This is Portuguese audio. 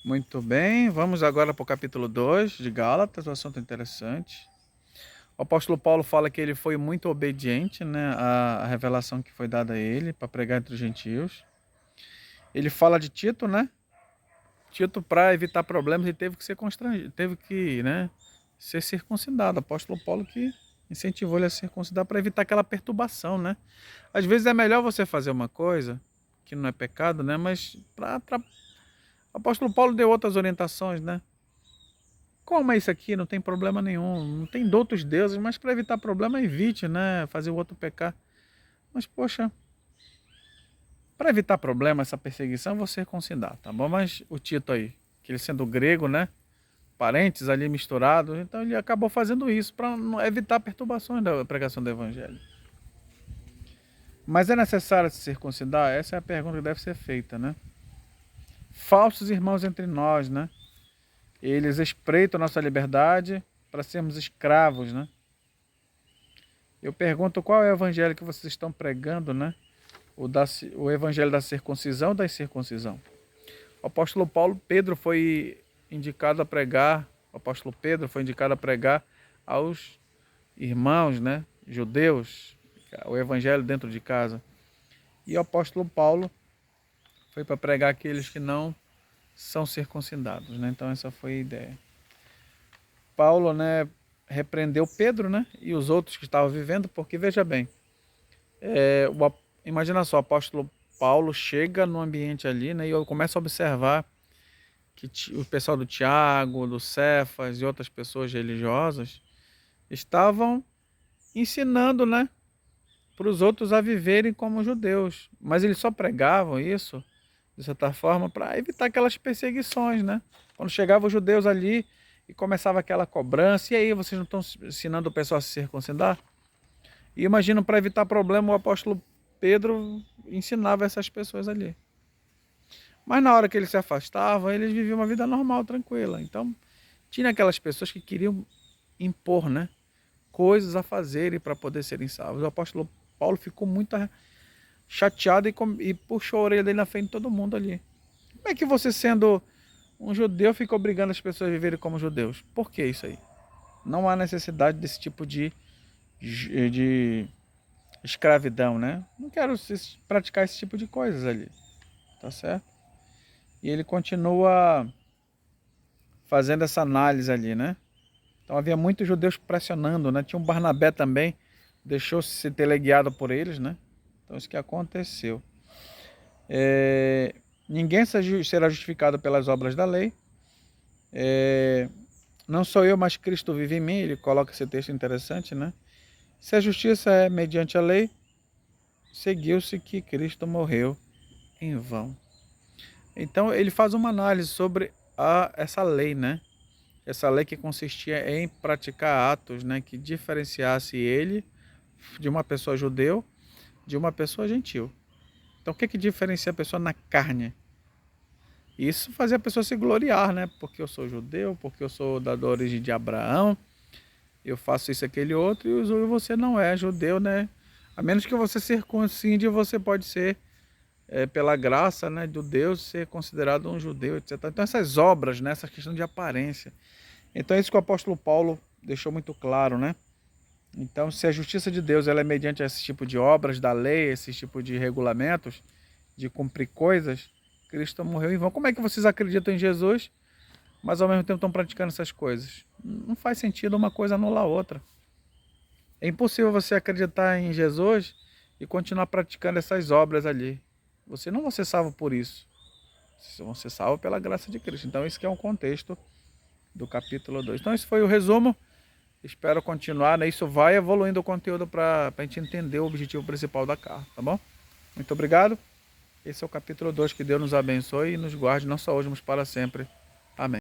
Muito bem, vamos agora para o capítulo 2 de Gálatas, um assunto interessante. O apóstolo Paulo fala que ele foi muito obediente, né, à revelação que foi dada a ele para pregar entre os gentios. Ele fala de Tito, né? Tito, para evitar problemas, ele teve que ser constrangido, teve que, né, ser circuncidado. O apóstolo Paulo que incentivou ele a circuncidar para evitar aquela perturbação, né? Às vezes é melhor você fazer uma coisa que não é pecado, né? Mas o apóstolo Paulo deu outras orientações, né? Como é isso aqui? Não tem problema nenhum. Não tem de outros deuses, mas para evitar problema, evite, né? Fazer o outro pecar. Mas, poxa, para evitar problema, essa perseguição, eu vou circuncidar, tá bom? Mas o Tito aí, que ele sendo grego, né? Parentes ali misturados, então ele acabou fazendo isso para evitar perturbações da pregação do evangelho. Mas é necessário se circuncidar? Essa é a pergunta que deve ser feita, né? Falsos irmãos entre nós, né? Eles espreitam nossa liberdade para sermos escravos, né? Eu pergunto qual é o evangelho que vocês estão pregando, né? O evangelho da circuncisão ou da incircuncisão? O apóstolo Pedro foi indicado a pregar, o apóstolo Pedro foi indicado a pregar aos irmãos, né? Judeus, o evangelho dentro de casa. E o apóstolo Paulo foi para pregar aqueles que não são circuncidados, né? Então essa foi a ideia. Paulo, né, repreendeu Pedro, né, e os outros que estavam vivendo, porque veja bem, imagina só, o apóstolo Paulo chega no ambiente ali, né, e eu começo a observar que o pessoal do Tiago, do Cefas e outras pessoas religiosas estavam ensinando, né, para os outros a viverem como judeus, mas eles só pregavam isso, de certa forma, para evitar aquelas perseguições, né? Quando chegavam os judeus ali e começava aquela cobrança, e aí vocês não estão ensinando o pessoal a se circuncidar? E imagino, para evitar problema, o apóstolo Pedro ensinava essas pessoas ali. Mas na hora que eles se afastavam, eles viviam uma vida normal, tranquila. Então, tinha aquelas pessoas que queriam impor, né, coisas a fazerem para poder serem salvos. O apóstolo Paulo ficou muito chateado e puxou a orelha dele na frente de todo mundo ali. Como é que você, sendo um judeu, fica obrigando as pessoas a viverem como judeus? Por que isso aí? Não há necessidade desse tipo de escravidão, né? Não quero praticar esse tipo de coisas ali, tá certo? E ele continua fazendo essa análise ali, né? Então havia muitos judeus pressionando, né? Tinha um Barnabé também, deixou-se ser teleguiado por eles, né? Então isso que aconteceu. Ninguém será justificado pelas obras da lei. Não sou eu, mas Cristo vive em mim. Ele coloca esse texto interessante, né? Se a justiça é mediante a lei, seguiu-se que Cristo morreu em vão. Então ele faz uma análise sobre essa lei, né? Essa lei que consistia em praticar atos, né, que diferenciasse ele de uma pessoa judeu de uma pessoa gentil. Então o que que diferencia a pessoa na carne? Isso fazia a pessoa se gloriar, né? Porque eu sou judeu, porque eu sou da origem de Abraão, eu faço isso, aquele outro, e você não é judeu, né? A menos que você circuncide, você pode ser, pela graça, né, do Deus, ser considerado um judeu, etc. Então essas obras, né, essa questão de aparência. Então é isso que o apóstolo Paulo deixou muito claro, né? Então, se a justiça de Deus ela é mediante esse tipo de obras da lei, esse tipo de regulamentos, de cumprir coisas, Cristo morreu em vão. Como é que vocês acreditam em Jesus, mas ao mesmo tempo estão praticando essas coisas? Não faz sentido uma coisa anular a outra. É impossível você acreditar em Jesus e continuar praticando essas obras ali. Você não vai ser salvo por isso. Vocês vão ser salvos pela graça de Cristo. Então, isso que é um contexto do capítulo 2. Então, esse foi o resumo. Espero continuar, né? Isso vai evoluindo o conteúdo para a gente entender o objetivo principal da carta, tá bom? Muito obrigado. Esse é o capítulo 2. Que Deus nos abençoe e nos guarde, não só hoje, mas para sempre.